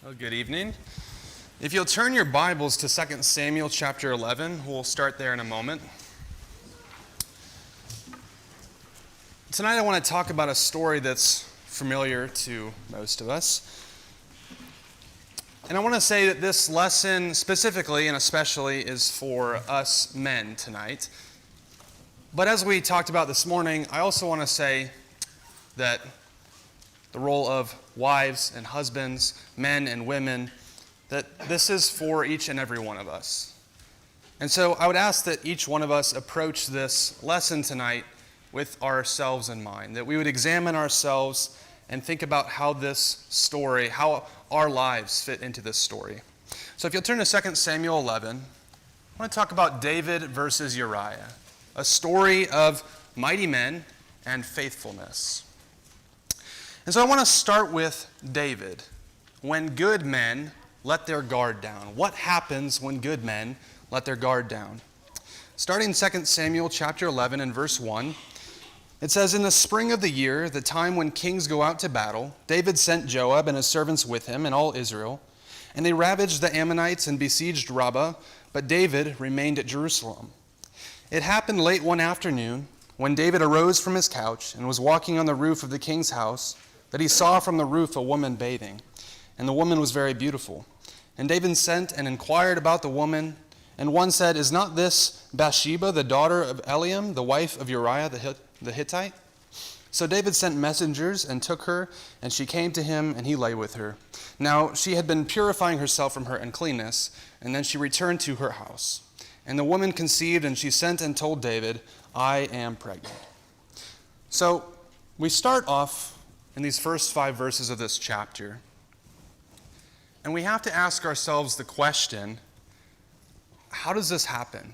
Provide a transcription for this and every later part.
Well, good evening. If you'll turn your Bibles to 2 Samuel chapter 11, we'll start there in a moment. Tonight I want to talk about a story that's familiar to most of us. And I want to say that this lesson specifically and especially is for us men tonight. But as we talked about this morning, I also want to say that the role of wives and husbands, men and women, that this is for each and every one of us. And so I would ask that each one of us approach this lesson tonight with ourselves in mind, that we would examine ourselves and think about how this story, how our lives fit into this story. So if you'll turn to 2 Samuel 11, I want to talk about David versus Uriah, a story of mighty men and faithfulness. And so I want to start with David. When good men let their guard down. What happens when good men let their guard down? Starting in 2 Samuel chapter 11 and verse 1, it says, "In the spring of the year, the time when kings go out to battle, David sent Joab and his servants with him and all Israel, and they ravaged the Ammonites and besieged Rabbah, but David remained at Jerusalem. It happened late one afternoon, when David arose from his couch and was walking on the roof of the king's house, that he saw from the roof a woman bathing, and the woman was very beautiful. And David sent and inquired about the woman, and one said, 'Is not this Bathsheba, the daughter of Eliam, the wife of Uriah the Hittite?' So David sent messengers and took her, and she came to him, and he lay with her. Now she had been purifying herself from her uncleanness, and then she returned to her house. And the woman conceived, and she sent and told David, 'I am pregnant.'" So we start off in these first 5 verses of this chapter, and we have to ask ourselves the question, how does this happen?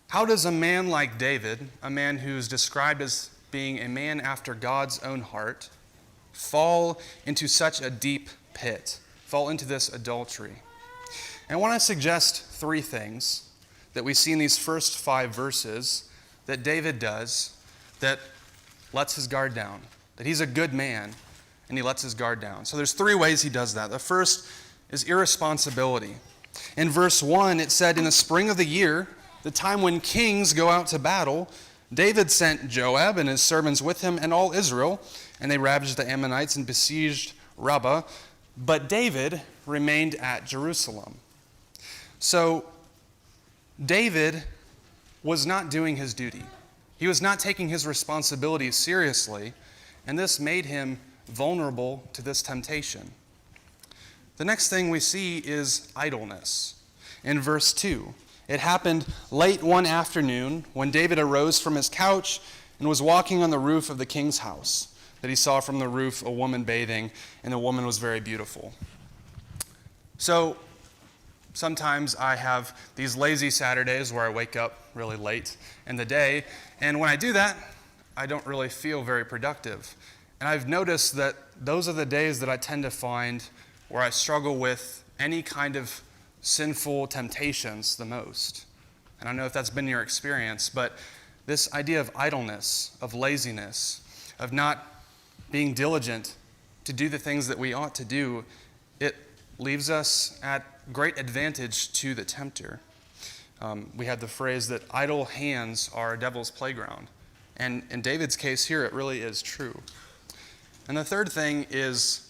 How does a man like David, a man who's described as being a man after God's own heart, fall into such a deep pit, fall into this adultery? And I want to suggest 3 things that we see in these first 5 verses that David does that lets his guard down, that he's a good man and he lets his guard down. So there's 3 ways he does that. The first is irresponsibility. In verse 1, it said, "In the spring of the year, the time when kings go out to battle, David sent Joab and his servants with him and all Israel, and they ravaged the Ammonites and besieged Rabbah, but David remained at Jerusalem." So David was not doing his duty. He was not taking his responsibility seriously, and this made him vulnerable to this temptation. The next thing we see is idleness. In verse 2, "It happened late one afternoon when David arose from his couch and was walking on the roof of the king's house, that he saw from the roof a woman bathing, and the woman was very beautiful." So sometimes I have these lazy Saturdays where I wake up really late in the day, and when I do that, I don't really feel very productive. And I've noticed that those are the days that I tend to find where I struggle with any kind of sinful temptations the most. And I don't know if that's been your experience, but this idea of idleness, of laziness, of not being diligent to do the things that we ought to do, it leaves us at great advantage to the tempter. We have the phrase that idle hands are a devil's playground. And in David's case here, it really is true. And the third thing is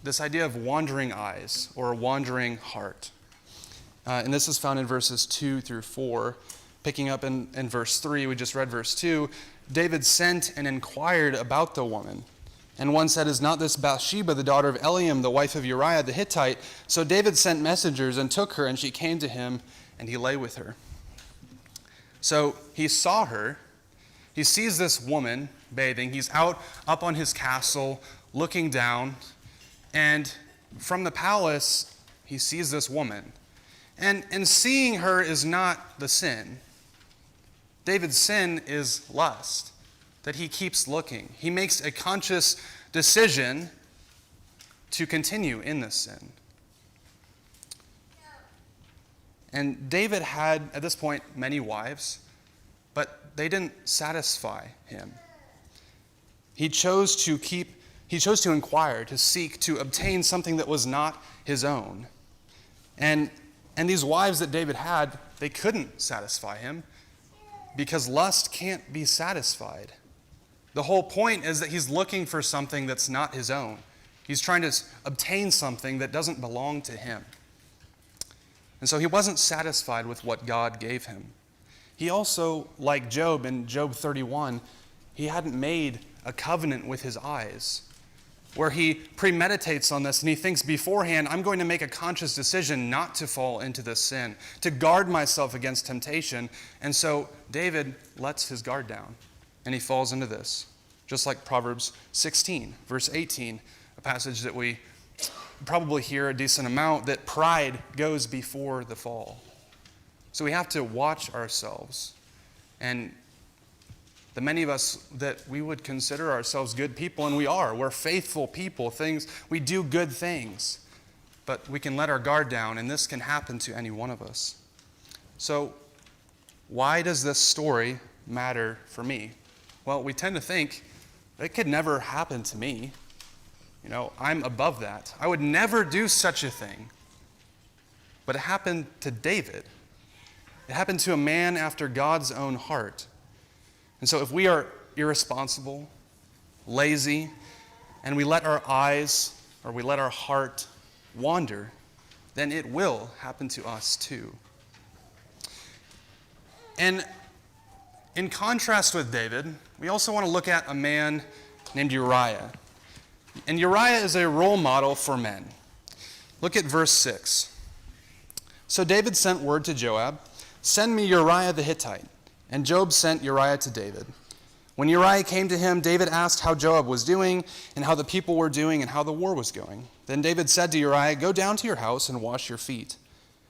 this idea of wandering eyes or a wandering heart. And this is found in verses 2 through 4. Picking up in verse 3, we just read verse 2, "David sent and inquired about the woman. And one said, 'Is not this Bathsheba, the daughter of Eliam, the wife of Uriah the Hittite?' So David sent messengers and took her, and she came to him, and he lay with her." So he saw her. He sees this woman bathing. He's out up on his castle looking down. And from the palace, he sees this woman. And seeing her is not the sin. David's sin is lust, that he keeps looking. He makes a conscious decision to continue in this sin. And David had, at this point, many wives, but they didn't satisfy him. He chose to keep He chose to inquire, to seek, to obtain something that was not his own. And these wives that David had, they couldn't satisfy him because lust can't be satisfied. The whole point is that he's looking for something that's not his own. He's trying to obtain something that doesn't belong to him. And so he wasn't satisfied with what God gave him. He also, like Job in Job 31, he hadn't made a covenant with his eyes, where he premeditates on this and he thinks beforehand, I'm going to make a conscious decision not to fall into this sin, to guard myself against temptation. And so David lets his guard down and he falls into this. Just like Proverbs 16, verse 18, a passage that we probably hear a decent amount, that pride goes before the fall. So we have to watch ourselves. And the many of us that we would consider ourselves good people, and we are. We're faithful people. We do good things. But we can let our guard down, and this can happen to any one of us. So why does this story matter for me? Well, we tend to think it could never happen to me. I'm above that. I would never do such a thing. But it happened to David. It happened to a man after God's own heart. And so if we are irresponsible, lazy, and we let our eyes or we let our heart wander, then it will happen to us too. And in contrast with David, we also want to look at a man named Uriah. And Uriah is a role model for men. Look at verse 6. So David sent word to Joab, "Send me Uriah the Hittite." And Joab sent Uriah to David. When Uriah came to him, David asked how Joab was doing, and how the people were doing, and how the war was going. Then David said to Uriah, "Go down to your house and wash your feet."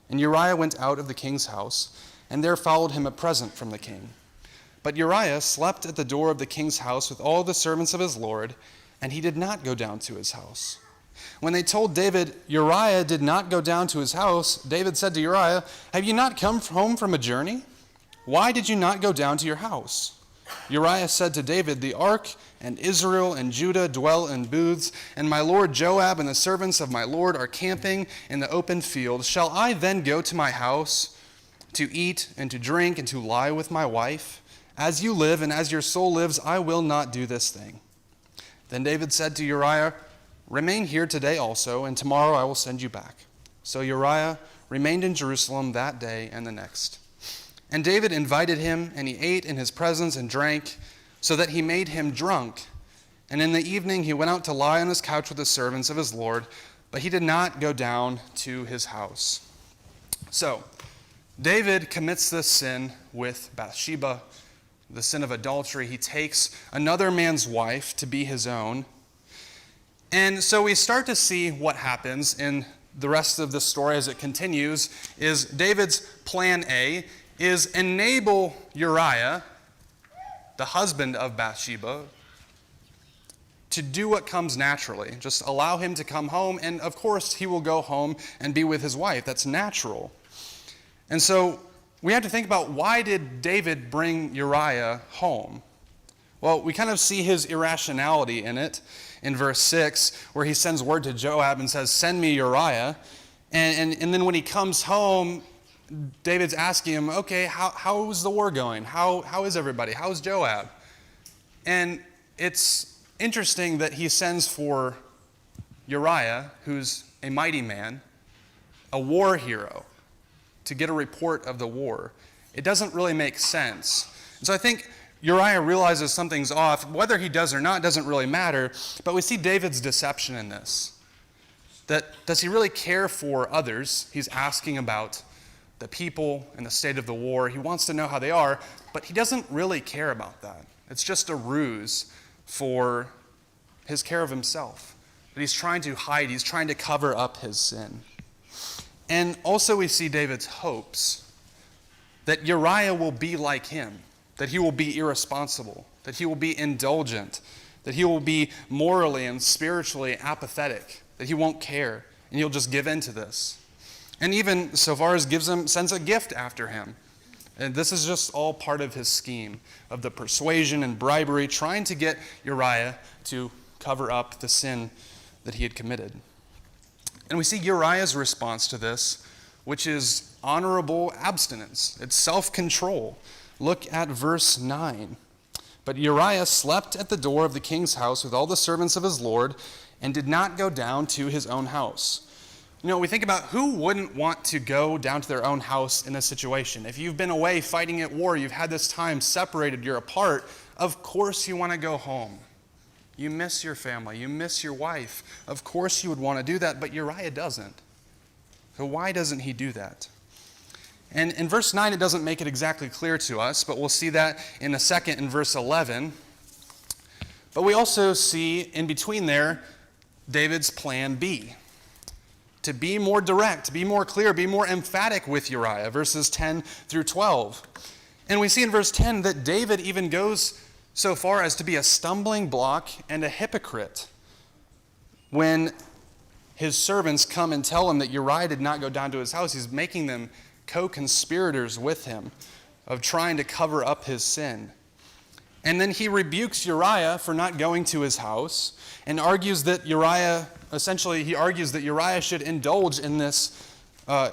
And Uriah went out of the king's house, and there followed him a present from the king. But Uriah slept at the door of the king's house with all the servants of his lord, and he did not go down to his house. When they told David Uriah did not go down to his house, David said to Uriah, "Have you not come home from a journey? Why did you not go down to your house?" Uriah said to David, "The ark and Israel and Judah dwell in booths, and my lord Joab and the servants of my lord are camping in the open field. Shall I then go to my house to eat and to drink and to lie with my wife? As you live and as your soul lives, I will not do this thing." Then David said to Uriah, "Remain here today also, and tomorrow I will send you back." So Uriah remained in Jerusalem that day and the next. And David invited him, and he ate in his presence and drank, so that he made him drunk. And in the evening he went out to lie on his couch with the servants of his lord, but he did not go down to his house. So David commits this sin with Bathsheba, the sin of adultery. He takes another man's wife to be his own. And so we start to see what happens in the rest of the story as it continues. Is David's plan A is enable Uriah, the husband of Bathsheba, to do what comes naturally. Just allow him to come home, and of course he will go home and be with his wife. That's natural. And so we have to think about, why did David bring Uriah home? Well, we kind of see his irrationality in it in verse 6, where he sends word to Joab and says, "Send me Uriah." And then when he comes home, David's asking him, "Okay, how's the war going? How is everybody? How's Joab?" And it's interesting that he sends for Uriah, who's a mighty man, a war hero, to get a report of the war. It doesn't really make sense. And so I think Uriah realizes something's off. Whether he does or not doesn't really matter, but we see David's deception in this. That does he really care for others? He's asking about the people and the state of the war. He wants to know how they are, but he doesn't really care about that. It's just a ruse for his care of himself. That he's trying to hide, he's trying to cover up his sin. And also we see David's hopes that Uriah will be like him, that he will be irresponsible, that he will be indulgent, that he will be morally and spiritually apathetic, that he won't care, and he'll just give in to this. And even so far as sends a gift after him. And this is just all part of his scheme of the persuasion and bribery, trying to get Uriah to cover up the sin that he had committed. And we see Uriah's response to this, which is honorable abstinence. It's self-control. Look at verse 9. But Uriah slept at the door of the king's house with all the servants of his lord and did not go down to his own house. You know, we think about who wouldn't want to go down to their own house in a situation. If you've been away fighting at war, you've had this time separated, you're apart, of course you want to go home. You miss your family, you miss your wife. Of course you would want to do that, but Uriah doesn't. So why doesn't he do that? And in verse 9, it doesn't make it exactly clear to us, but we'll see that in a second in verse 11. But we also see in between there David's plan B. To be more direct, be more clear, be more emphatic with Uriah, verses 10 through 12. And we see in verse 10 that David even goes so far as to be a stumbling block and a hypocrite when his servants come and tell him that Uriah did not go down to his house. He's making them co-conspirators with him of trying to cover up his sin. And then he rebukes Uriah for not going to his house and argues that Uriah should indulge in this.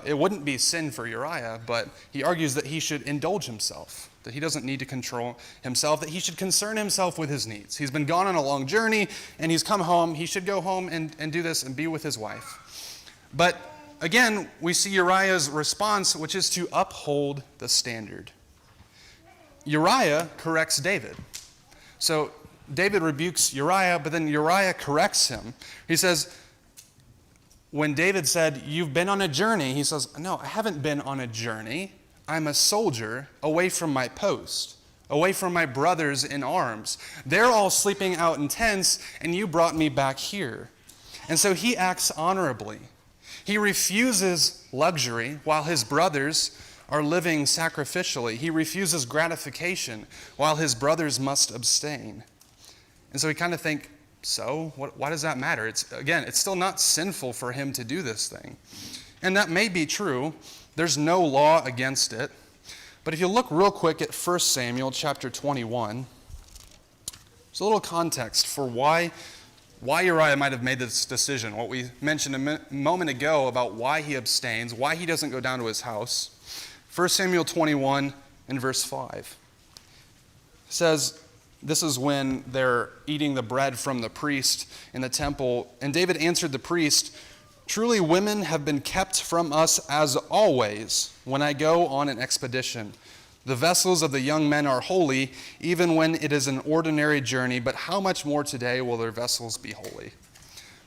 It wouldn't be sin for Uriah, but he argues that he should indulge himself, that he doesn't need to control himself, that he should concern himself with his needs. He's been gone on a long journey, and he's come home. He should go home and do this and be with his wife. But again, we see Uriah's response, which is to uphold the standard. Uriah corrects David. So David rebukes Uriah, but then Uriah corrects him. He says, when David said, "You've been on a journey," he says, "No, I haven't been on a journey. I'm a soldier away from my post, away from my brothers in arms. They're all sleeping out in tents, and you brought me back here." And so he acts honorably. He refuses luxury while his brothers are living sacrificially. He refuses gratification while his brothers must abstain. And so we kind of think, so why does that matter? It's still not sinful for him to do this thing. And that may be true. There's no law against it. But if you look real quick at 1 Samuel chapter 21, there's a little context for why Uriah might have made this decision. What we mentioned a moment ago about why he abstains, why he doesn't go down to his house. 1 Samuel 21 and verse 5 says, this is when they're eating the bread from the priest in the temple. And David answered the priest, "Truly women have been kept from us as always when I go on an expedition. The vessels of the young men are holy, even when it is an ordinary journey, but how much more today will their vessels be holy?"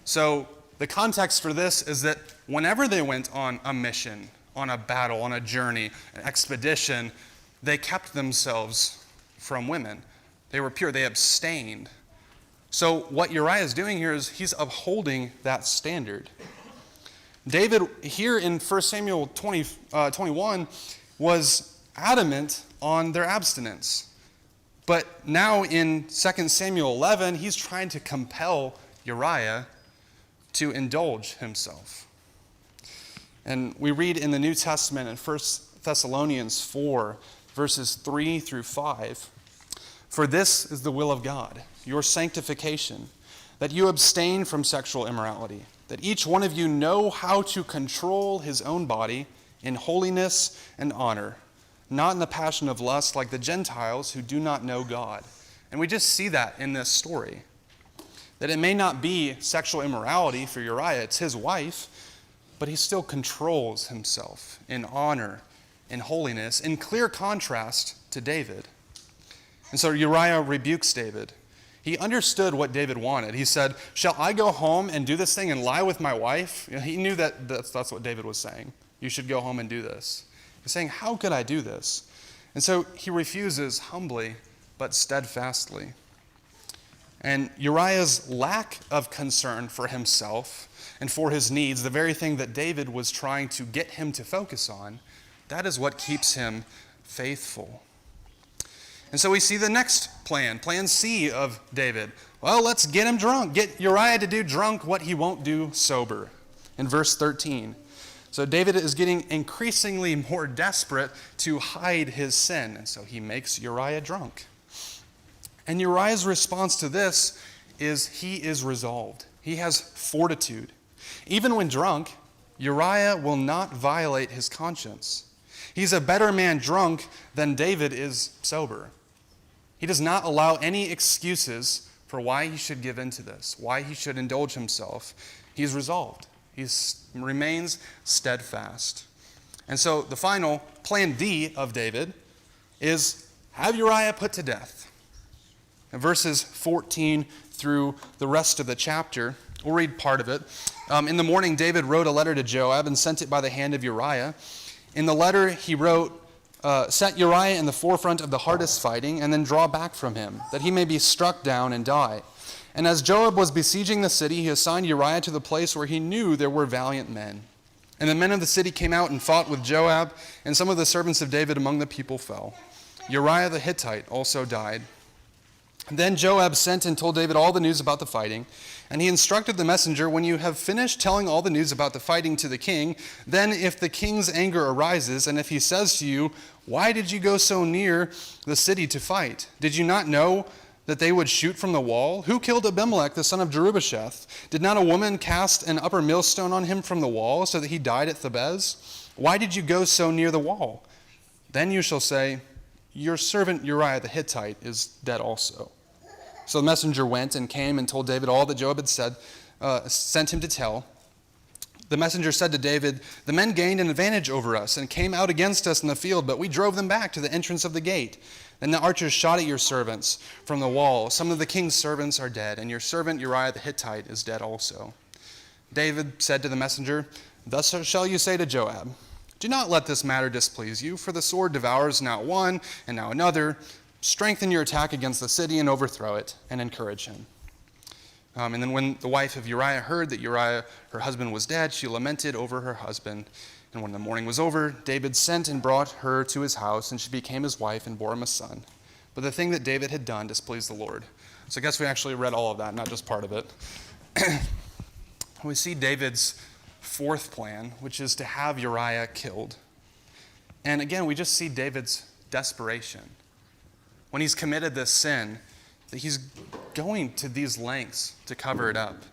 So the context for this is that whenever they went on a mission, on a battle, on a journey, an expedition, they kept themselves from women. They were pure. They abstained. So what Uriah is doing here is he's upholding that standard. David, here in 1 Samuel 21, was adamant on their abstinence. But now in 2 Samuel 11, he's trying to compel Uriah to indulge himself. And we read in the New Testament in 1 Thessalonians 4, verses 3 through 5, "For this is the will of God, your sanctification, that you abstain from sexual immorality, that each one of you know how to control his own body in holiness and honor, not in the passion of lust like the Gentiles who do not know God." And we just see that in this story, that it may not be sexual immorality for Uriah, it's his wife, but he still controls himself in honor, in holiness, in clear contrast to David. And so Uriah rebukes David. He understood what David wanted. He said, "Shall I go home and do this thing and lie with my wife?" He knew that's what David was saying. You should go home and do this. He's saying, how could I do this? And so he refuses humbly but steadfastly. And Uriah's lack of concern for himself and for his needs, the very thing that David was trying to get him to focus on, that is what keeps him faithful. And so we see the next plan C of David. Well, let's get him drunk. Get Uriah to do drunk what he won't do sober. In verse 13. So David is getting increasingly more desperate to hide his sin. And so he makes Uriah drunk. And Uriah's response to this is he is resolved. He has fortitude. Even when drunk, Uriah will not violate his conscience. He's a better man drunk than David is sober. He does not allow any excuses for why he should give in to this, why he should indulge himself. He's resolved. He remains steadfast. And so the final plan D of David is have Uriah put to death. In verses 14 through the rest of the chapter, we'll read part of it. In the morning, David wrote a letter to Joab and sent it by the hand of Uriah. In the letter, he wrote, set Uriah in the forefront of the hardest fighting, and then draw back from him, that he may be struck down and die. And as Joab was besieging the city, he assigned Uriah to the place where he knew there were valiant men. And the men of the city came out and fought with Joab, and some of the servants of David among the people fell. Uriah the Hittite also died. Then Joab sent and told David all the news about the fighting, and he instructed the messenger, when you have finished telling all the news about the fighting to the king, then if the king's anger arises, and if he says to you, why did you go so near the city to fight? Did you not know that they would shoot from the wall? Who killed Abimelech, the son of Jerubbesheth? Did not a woman cast an upper millstone on him from the wall, so that he died at Thebez? Why did you go so near the wall? Then you shall say, your servant Uriah the Hittite is dead also. So the messenger went and came and told David all that Joab had said, sent him to tell. The messenger said to David, the men gained an advantage over us and came out against us in the field, but we drove them back to the entrance of the gate. Then the archers shot at your servants from the wall. Some of the king's servants are dead, and your servant Uriah the Hittite is dead also. David said to the messenger, thus shall you say to Joab, do not let this matter displease you, for the sword devours now one and now another. Strengthen your attack against the city and overthrow it, and encourage him. And then when the wife of Uriah heard that Uriah, her husband, was dead, she lamented over her husband. And when the mourning was over, David sent and brought her to his house, and she became his wife and bore him a son. But the thing that David had done displeased the Lord. So I guess we actually read all of that, not just part of it. We see David's fourth plan, which is to have Uriah killed. And again, we just see David's desperation. When he's committed this sin, that he's going to these lengths to cover it up.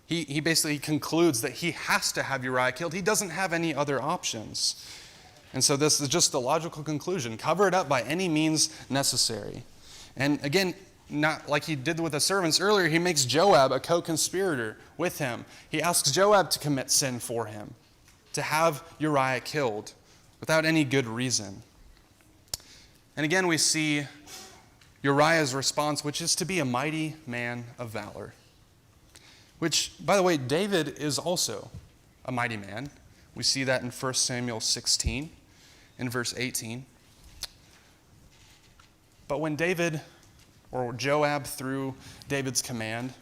He basically concludes that he has to have Uriah killed. He doesn't have any other options. And so this is just the logical conclusion. Cover it up by any means necessary. And again, not like he did with the servants earlier, he makes Joab a co-conspirator with him. He asks Joab to commit sin for him, to have Uriah killed without any good reason. And again, we see Uriah's response, which is to be a mighty man of valor. Which, by the way, David is also a mighty man. We see that in 1 Samuel 16, in verse 18. But when David, or Joab through David's command,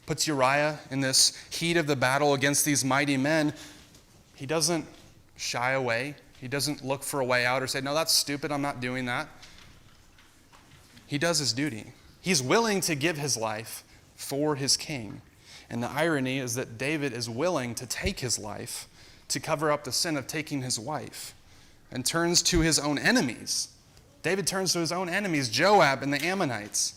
puts Uriah in this heat of the battle against these mighty men, he doesn't shy away. He doesn't look for a way out or say, no, that's stupid, I'm not doing that. He does his duty. He's willing to give his life for his king. And the irony is that David is willing to take his life to cover up the sin of taking his wife, and turns to his own enemies. David turns to his own enemies, Joab and the Ammonites,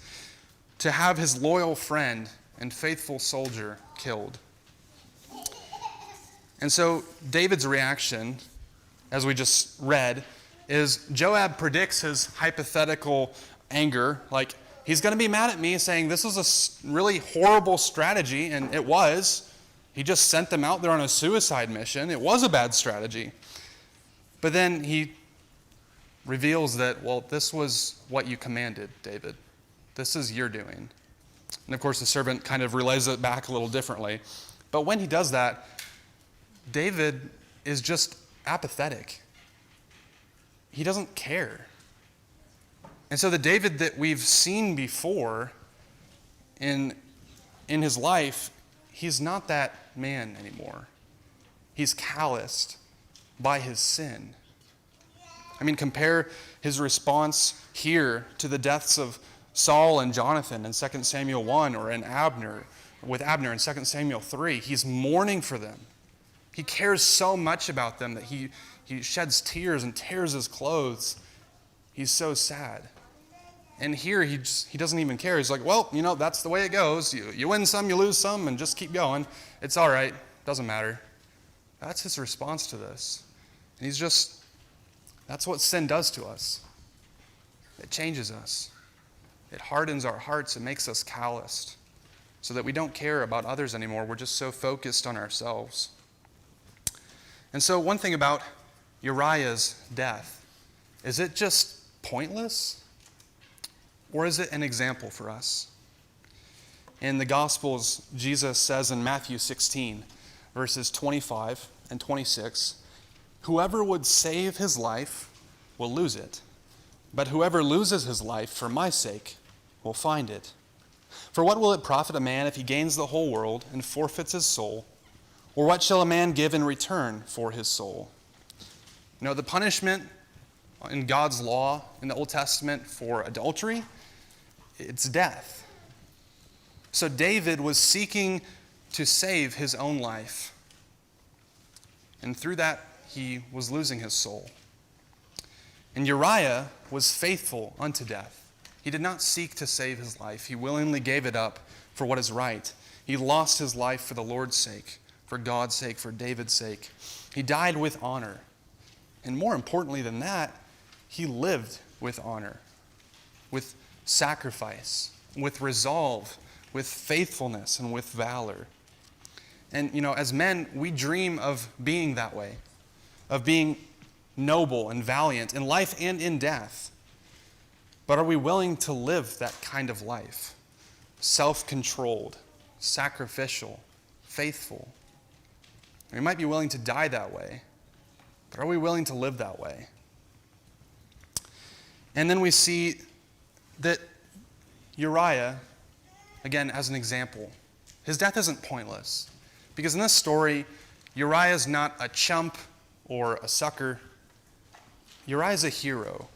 to have his loyal friend and faithful soldier killed. And so David's reaction, as we just read, is Joab predicts his hypothetical anger. Like, he's going to be mad at me saying this was a really horrible strategy, and it was. He just sent them out there on a suicide mission. It was a bad strategy. But then he reveals that, well, this was what you commanded, David. This is your doing. And of course, the servant kind of relays it back a little differently. But when he does that, David is just apathetic. He doesn't care. And so the David that we've seen before in his life, he's not that man anymore. He's calloused by his sin. I mean, compare his response here to the deaths of Saul and Jonathan in 2 Samuel 1, or with Abner in 2 Samuel 3. He's mourning for them. He cares so much about them that he sheds tears and tears his clothes. He's so sad. And here he doesn't even care. He's like, well, that's the way it goes. You win some, you lose some, and just keep going. It's all right. Doesn't matter. That's his response to this. And that's what sin does to us. It changes us. It hardens our hearts. It makes us calloused so that we don't care about others anymore. We're just so focused on ourselves. And so one thing about Uriah's death, is it just pointless? Or is it an example for us? In the Gospels, Jesus says in Matthew 16, verses 25 and 26, whoever would save his life will lose it, but whoever loses his life for my sake will find it. For what will it profit a man if he gains the whole world and forfeits his soul? Or what shall a man give in return for his soul? The punishment in God's law in the Old Testament for adultery, it's death. So David was seeking to save his own life. And through that, he was losing his soul. And Uriah was faithful unto death. He did not seek to save his life. He willingly gave it up for what is right. He lost his life for the Lord's sake, for God's sake, for David's sake. He died with honor. And more importantly than that, he lived with honor, with sacrifice, with resolve, with faithfulness, and with valor. And, as men, we dream of being that way, of being noble and valiant in life and in death. But are we willing to live that kind of life? Self-controlled, sacrificial, faithful. We might be willing to die that way, but are we willing to live that way? And then we see that Uriah, again, as an example, his death isn't pointless. Because in this story, Uriah is not a chump or a sucker. Uriah is a hero.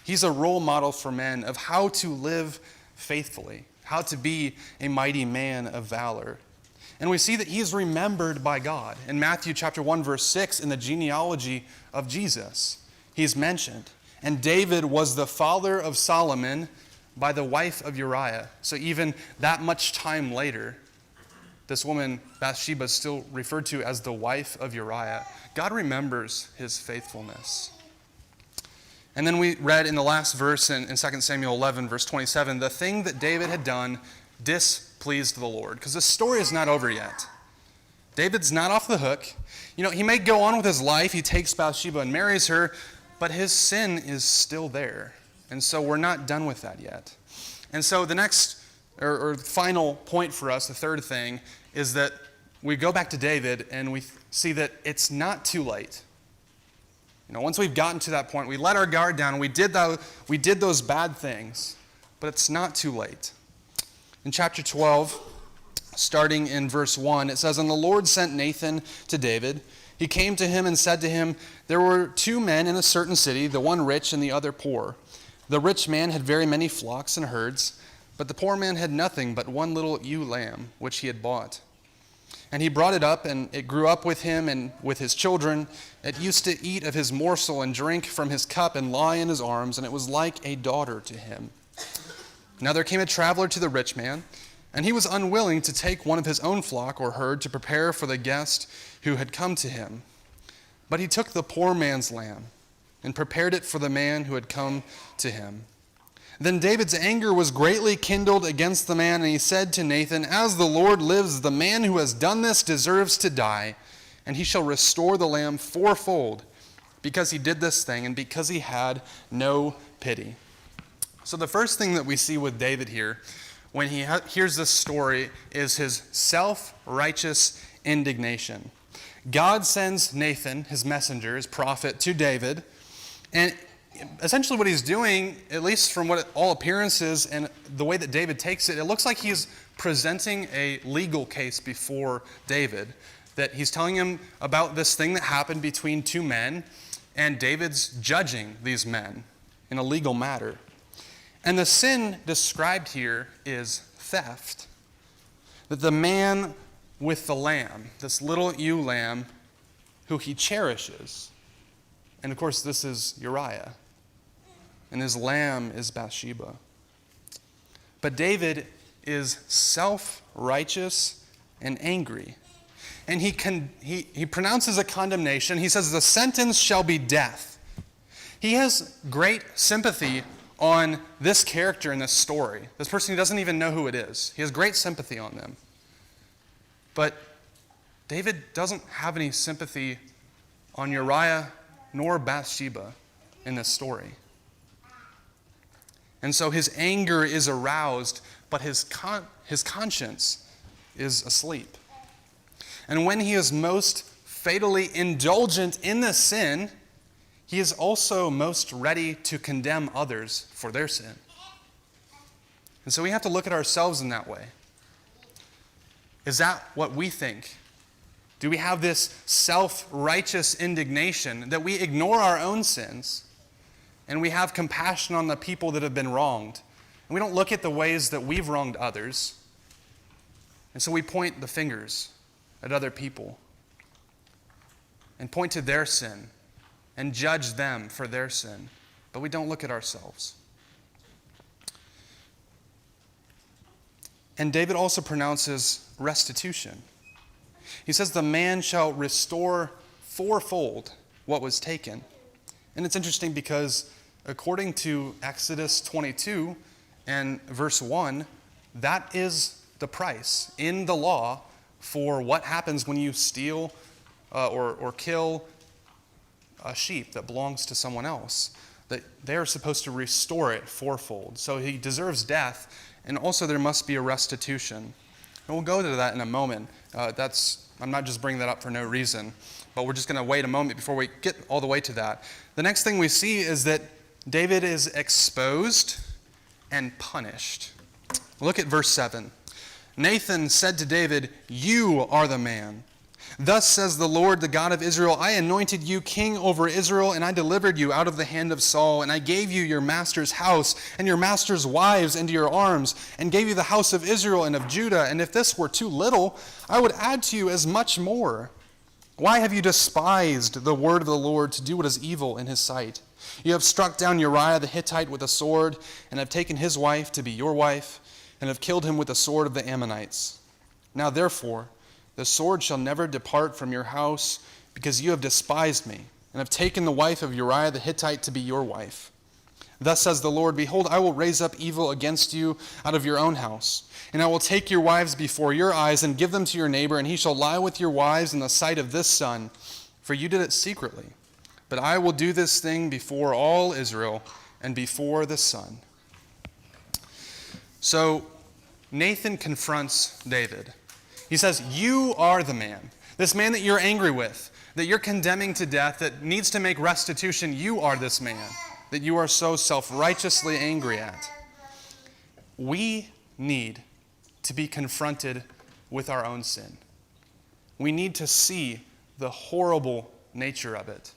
He's a role model for men of how to live faithfully, how to be a mighty man of valor. And we see that he is remembered by God. In Matthew chapter 1, verse 6, in the genealogy of Jesus, he is mentioned. And David was the father of Solomon by the wife of Uriah. So even that much time later, this woman, Bathsheba, is still referred to as the wife of Uriah. God remembers his faithfulness. And then we read in the last verse in 2 Samuel 11, verse 27, the thing that David had done displeased the Lord. Because the story is not over yet. David's not off the hook. He may go on with his life. He takes Bathsheba and marries her, but his sin is still there. And so we're not done with that yet. And so the next or final point for us, the third thing, is that we go back to David and we see that it's not too late. Once we've gotten to that point, we let our guard down and we did those bad things, but it's not too late. In chapter 12, starting in verse 1, it says, and the Lord sent Nathan to David. He came to him and said to him, there were two men in a certain city, the one rich and the other poor. The rich man had very many flocks and herds, but the poor man had nothing but one little ewe lamb, which he had bought. And he brought it up, and it grew up with him and with his children. It used to eat of his morsel and drink from his cup and lie in his arms, and it was like a daughter to him. Now there came a traveler to the rich man, and he was unwilling to take one of his own flock or herd to prepare for the guest who had come to him. But he took the poor man's lamb and prepared it for the man who had come to him. Then David's anger was greatly kindled against the man, and he said to Nathan, as the Lord lives, the man who has done this deserves to die, and he shall restore the lamb fourfold, because he did this thing and because he had no pity. So the first thing that we see with David here, when he hears this story, is his self-righteous indignation. God sends Nathan, his messenger, his prophet, to David, and essentially what he's doing, at least from what all appearances and the way that David takes it, it looks like he's presenting a legal case before David, that he's telling him about this thing that happened between two men, and David's judging these men in a legal matter. And the sin described here is theft. That the man with the lamb, this little ewe lamb, who he cherishes, and of course this is Uriah. and his lamb is Bathsheba. But David is self-righteous and angry. And he pronounces a condemnation. He says, the sentence shall be death. He has great sympathy on this character in this story. This person who doesn't even know who it is. He has great sympathy on them. But David doesn't have any sympathy on Uriah nor Bathsheba in this story. And so his anger is aroused, but his conscience is asleep. And when he is most fatally indulgent in the sin, he is also most ready to condemn others for their sin. And so we have to look at ourselves in that way. Is that what we think? Do we have this self-righteous indignation that we ignore our own sins and we have compassion on the people that have been wronged? And we don't look at the ways that we've wronged others. And so we point the fingers at other people and point to their sin and judge them for their sin. But we don't look at ourselves. And David also pronounces restitution. He says the man shall restore fourfold what was taken. And it's interesting because according to Exodus 22 and verse 1, that is the price in the law for what happens when you steal or kill a sheep that belongs to someone else. That they are supposed to restore it fourfold. So he deserves death, and also there must be a restitution. And we'll go to that in a moment. I'm not just bringing that up for no reason, but we're just going to wait a moment before we get all the way to that. The next thing we see is that David is exposed and punished. Look at verse 7. Nathan said to David, "You are the man. Thus says the Lord, the God of Israel, I anointed you king over Israel, and I delivered you out of the hand of Saul, and I gave you your master's house and your master's wives into your arms, and gave you the house of Israel and of Judah. And if this were too little, I would add to you as much more. Why have you despised the word of the Lord to do what is evil in his sight? You have struck down Uriah the Hittite with a sword, and have taken his wife to be your wife, and have killed him with the sword of the Ammonites. Now therefore, the sword shall never depart from your house, because you have despised me, and have taken the wife of Uriah the Hittite to be your wife. Thus says the Lord, behold, I will raise up evil against you out of your own house, and I will take your wives before your eyes, and give them to your neighbor, and he shall lie with your wives in the sight of this sun, for you did it secretly. But I will do this thing before all Israel, and before the sun." So Nathan confronts David. He says, you are the man. This man that you're angry with, that you're condemning to death, that needs to make restitution, you are this man that you are so self-righteously angry at. We need to be confronted with our own sin. We need to see the horrible nature of it.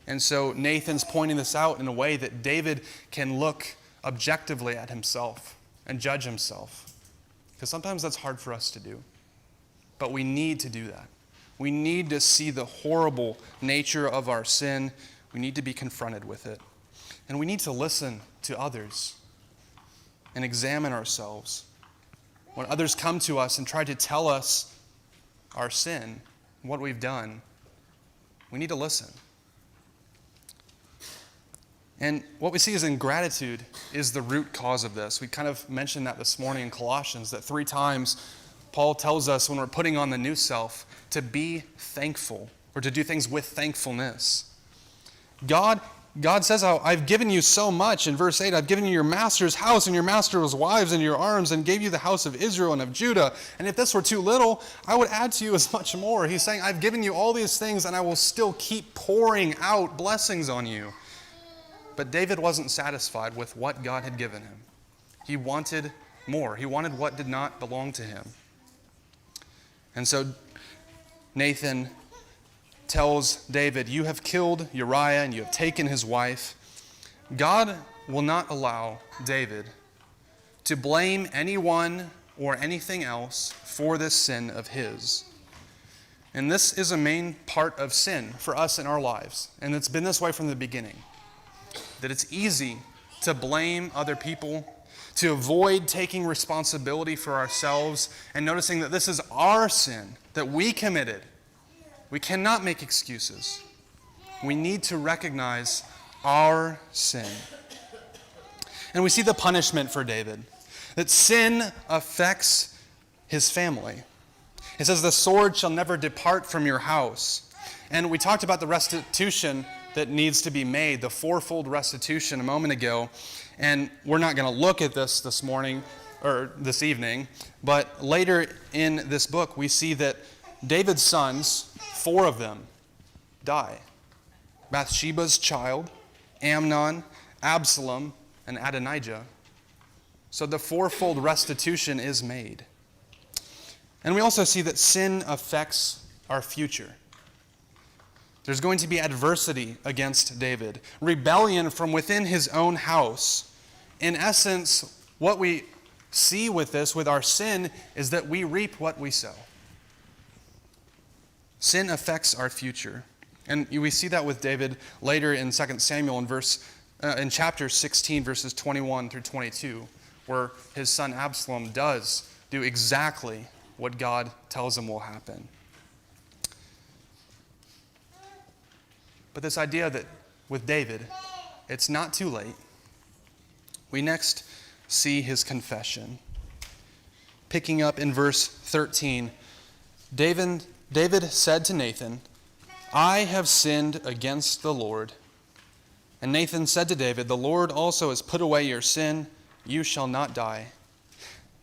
And so Nathan's pointing this out in a way that David can look objectively at himself and judge himself. Because sometimes that's hard for us to do. But we need to do that. We need to see the horrible nature of our sin. We need to be confronted with it. And we need to listen to others and examine ourselves. When others come to us and try to tell us our sin, what we've done, we need to listen. And what we see is ingratitude is the root cause of this. We kind of mentioned that this morning in Colossians, that 3 times Paul tells us when we're putting on the new self to be thankful or to do things with thankfulness. God says, I've given you so much. In verse 8, I've given you your master's house and your master's wives in your arms, and gave you the house of Israel and of Judah. And if this were too little, I would add to you as much more. He's saying, I've given you all these things, and I will still keep pouring out blessings on you. But David wasn't satisfied with what God had given him. He wanted more. He wanted what did not belong to him. And so Nathan tells David, you have killed Uriah and you have taken his wife. God will not allow David to blame anyone or anything else for this sin of his. And this is a main part of sin for us in our lives. And it's been this way from the beginning. that it's easy to blame other people, to avoid taking responsibility for ourselves, and noticing that this is our sin that we committed. We cannot make excuses. We need to recognize our sin. And we see the punishment for David, that sin affects his family. It says, the sword shall never depart from your house. And we talked about the restitution that needs to be made, the fourfold restitution a moment ago. And we're not going to look at this morning or this evening, but later in this book we see that David's sons, 4 of them, die. Bathsheba's child, Amnon, Absalom, and Adonijah. So the fourfold restitution is made. And we also see that sin affects our future. There's going to be adversity against David, rebellion from within his own house. In essence, what we see with this, with our sin, is that we reap what we sow. Sin affects our future. And we see that with David later in 2 Samuel in chapter 16, verses 21 through 22, where his son Absalom does do exactly what God tells him will happen. But this idea that with David, it's not too late. We next see his confession. Picking up in verse 13, David said to Nathan, I have sinned against the Lord. And Nathan said to David, the Lord also has put away your sin. You shall not die.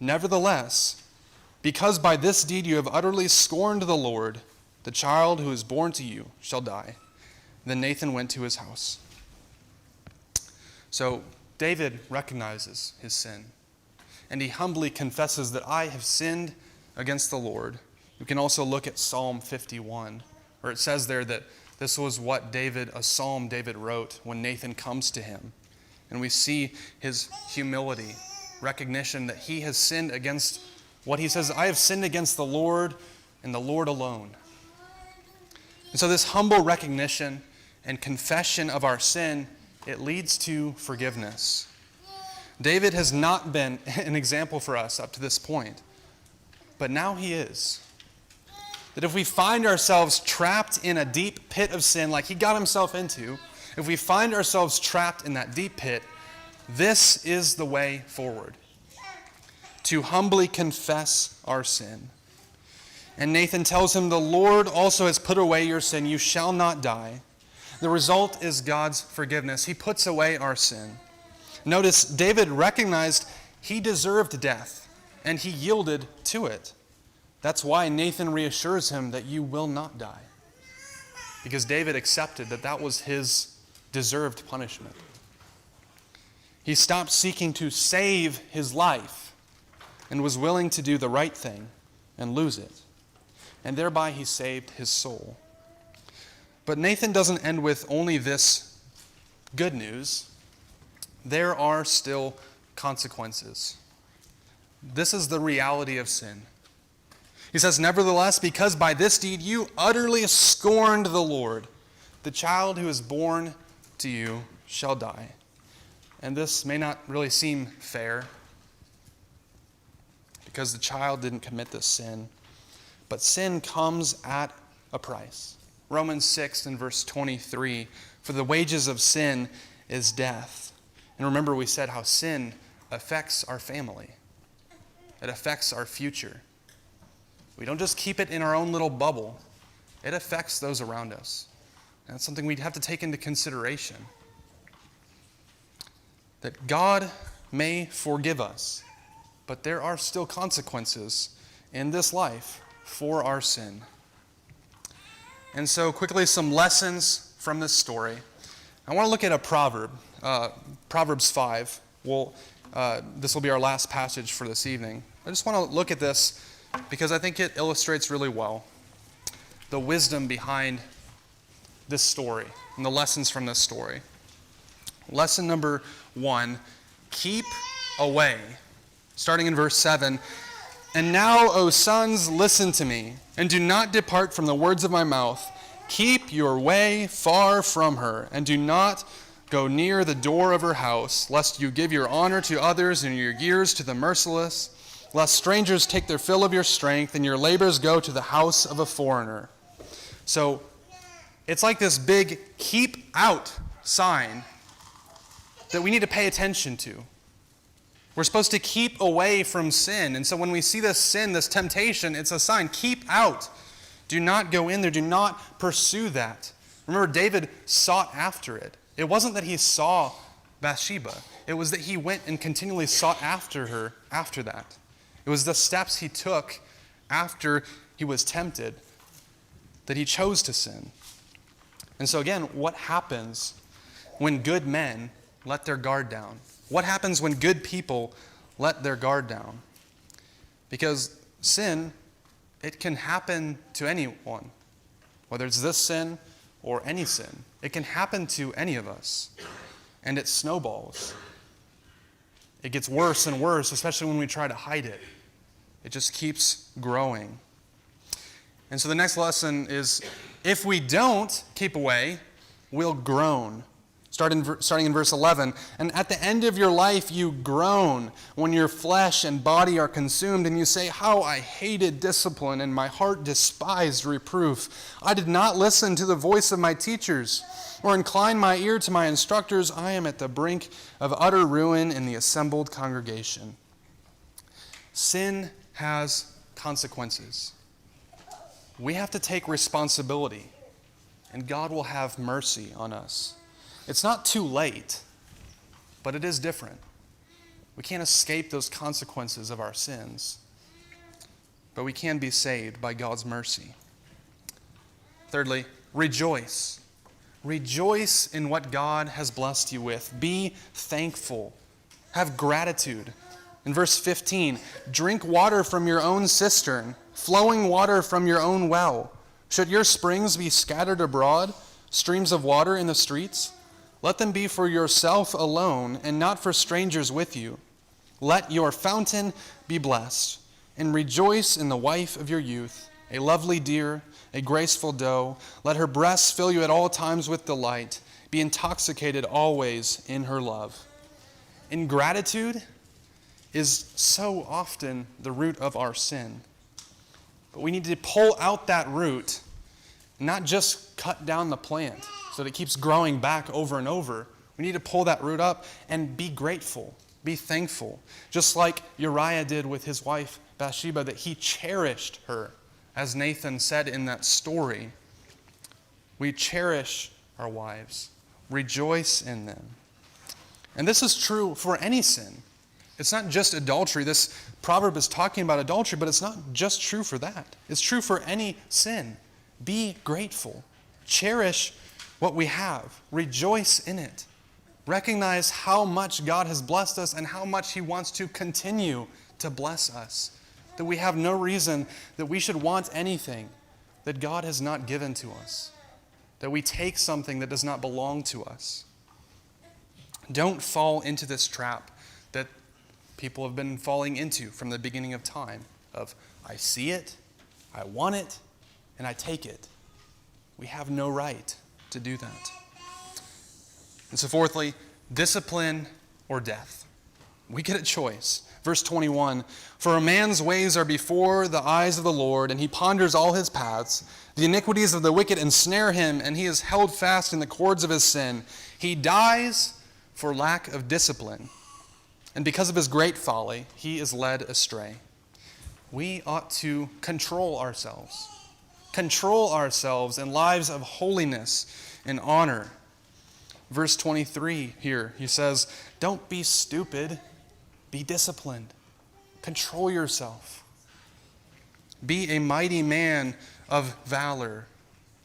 Nevertheless, because by this deed you have utterly scorned the Lord, the child who is born to you shall die. Then Nathan went to his house. So David recognizes his sin, and he humbly confesses that I have sinned against the Lord. We can also look at Psalm 51, where it says there that this was a psalm David wrote when Nathan comes to him. And we see his humility, recognition that he has sinned against what he says, I have sinned against the Lord and the Lord alone. And so this humble recognition and confession of our sin, it leads to forgiveness. David has not been an example for us up to this point, but now he is. That if we find ourselves trapped in a deep pit of sin like he got himself into, if we find ourselves trapped in that deep pit, this is the way forward. To humbly confess our sin. And Nathan tells him, the Lord also has put away your sin. You shall not die. The result is God's forgiveness. He puts away our sin. Notice, David recognized he deserved death, and he yielded to it. That's why Nathan reassures him that you will not die. Because David accepted that that was his deserved punishment. He stopped seeking to save his life and was willing to do the right thing and lose it. And thereby he saved his soul. But Nathan doesn't end with only this good news. There are still consequences. This is the reality of sin. He says, nevertheless, because by this deed you utterly scorned the Lord, the child who is born to you shall die. And this may not really seem fair, because the child didn't commit this sin. But sin comes at a price. Romans 6 and verse 23, for the wages of sin is death. And remember, we said how sin affects our family. It affects our future. We don't just keep it in our own little bubble. It affects those around us. And that's something we'd have to take into consideration. That God may forgive us, but there are still consequences in this life for our sin. And so quickly, some lessons from this story. I want to look at a proverb, Proverbs 5. This will be our last passage for this evening. I just want to look at this because I think it illustrates really well the wisdom behind this story and the lessons from this story. Lesson number 1, keep away. Starting in verse 7, and now, O sons, listen to me, and do not depart from the words of my mouth. Keep your way far from her, and do not go near the door of her house, lest you give your honor to others and your years to the merciless, lest strangers take their fill of your strength and your labors go to the house of a foreigner. So it's like this big keep out sign that we need to pay attention to. We're supposed to keep away from sin. And so when we see this sin, this temptation, it's a sign. Keep out. Do not go in there. Do not pursue that. Remember, David sought after it. It wasn't that he saw Bathsheba. It was that he went and continually sought after her after that. It was the steps he took after he was tempted that he chose to sin. And so again, what happens when good men let their guard down? What happens when good people let their guard down? Because sin, it can happen to anyone, whether it's this sin or any sin. It can happen to any of us, and it snowballs. It gets worse and worse, especially when we try to hide it. It just keeps growing. And so the next lesson is, if we don't keep away, we'll groan. Starting in verse 11, and at the end of your life you groan when your flesh and body are consumed, and you say, how I hated discipline, and my heart despised reproof. I did not listen to the voice of my teachers, or incline my ear to my instructors. I am at the brink of utter ruin in the assembled congregation. Sin has consequences. We have to take responsibility, and God will have mercy on us. It's not too late, but it is different. We can't escape those consequences of our sins, but we can be saved by God's mercy. Thirdly, rejoice. Rejoice in what God has blessed you with. Be thankful. Have gratitude. In verse 15, drink water from your own cistern, flowing water from your own well. Should your springs be scattered abroad, streams of water in the streets? Let them be for yourself alone, and not for strangers with you. Let your fountain be blessed, and rejoice in the wife of your youth, a lovely deer, a graceful doe. Let her breasts fill you at all times with delight. Be intoxicated always in her love. Ingratitude is so often the root of our sin. But we need to pull out that root, not just cut down the plant so that it keeps growing back over and over. We need to pull that root up and be grateful, be thankful. Just like Uriah did with his wife Bathsheba, that he cherished her. As Nathan said in that story, we cherish our wives, rejoice in them. And this is true for any sin. It's not just adultery. This proverb is talking about adultery, but it's not just true for that. It's true for any sin. Be grateful. Cherish what we have. Rejoice in it. Recognize how much God has blessed us and how much He wants to continue to bless us. That we have no reason that we should want anything that God has not given to us. That we take something that does not belong to us. Don't fall into this trap that people have been falling into from the beginning of time of, I see it, I want it, and I take it. We have no right to do that. And so fourthly, discipline or death. We get a choice. Verse 21, for a man's ways are before the eyes of the Lord, and he ponders all his paths. The iniquities of the wicked ensnare him, and he is held fast in the cords of his sin. He dies for lack of discipline, and because of his great folly, he is led astray. We ought to control ourselves in lives of holiness and honor. Verse 23 here, he says, don't be stupid, be disciplined. Control yourself. Be a mighty man of valor,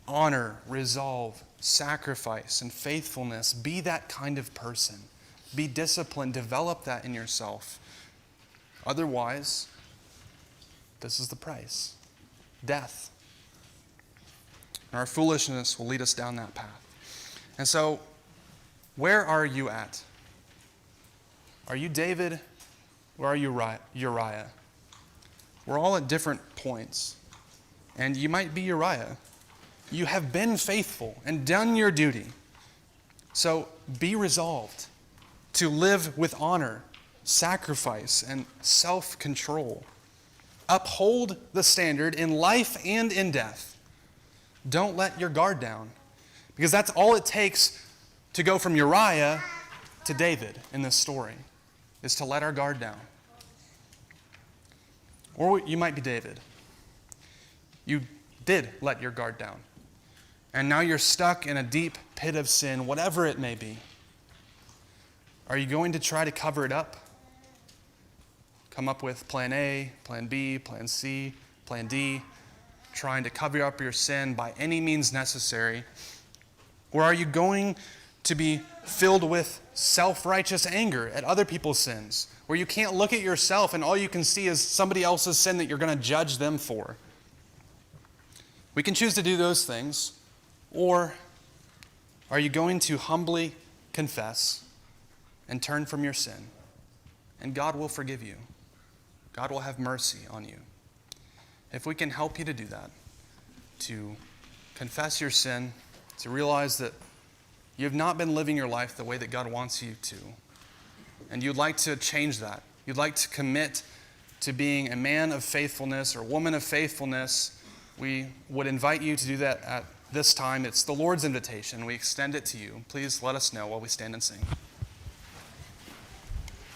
honor, resolve, sacrifice, and faithfulness. Be that kind of person. Be disciplined. Develop that in yourself. Otherwise, this is the price. Death. And our foolishness will lead us down that path. And so, where are you at? Are you David or are you Uriah? We're all at different points. And you might be Uriah. You have been faithful and done your duty. So be resolved to live with honor, sacrifice, and self-control. Uphold the standard in life and in death. Don't let your guard down, because that's all it takes to go from Uriah to David in this story, is to let our guard down. Or you might be David. You did let your guard down, and now you're stuck in a deep pit of sin, whatever it may be. Are you going to try to cover it up? Come up with plan A, plan B, plan C, plan D, trying to cover up your sin by any means necessary? Or are you going to be filled with self-righteous anger at other people's sins, where you can't look at yourself and all you can see is somebody else's sin that you're going to judge them for? We can choose to do those things. Or are you going to humbly confess and turn from your sin? And God will forgive you. God will have mercy on you. If we can help you to do that, to confess your sin, to realize that you have not been living your life the way that God wants you to, and you'd like to change that, you'd like to commit to being a man of faithfulness or woman of faithfulness, we would invite you to do that at this time. It's the Lord's invitation. We extend it to you. Please let us know while we stand and sing.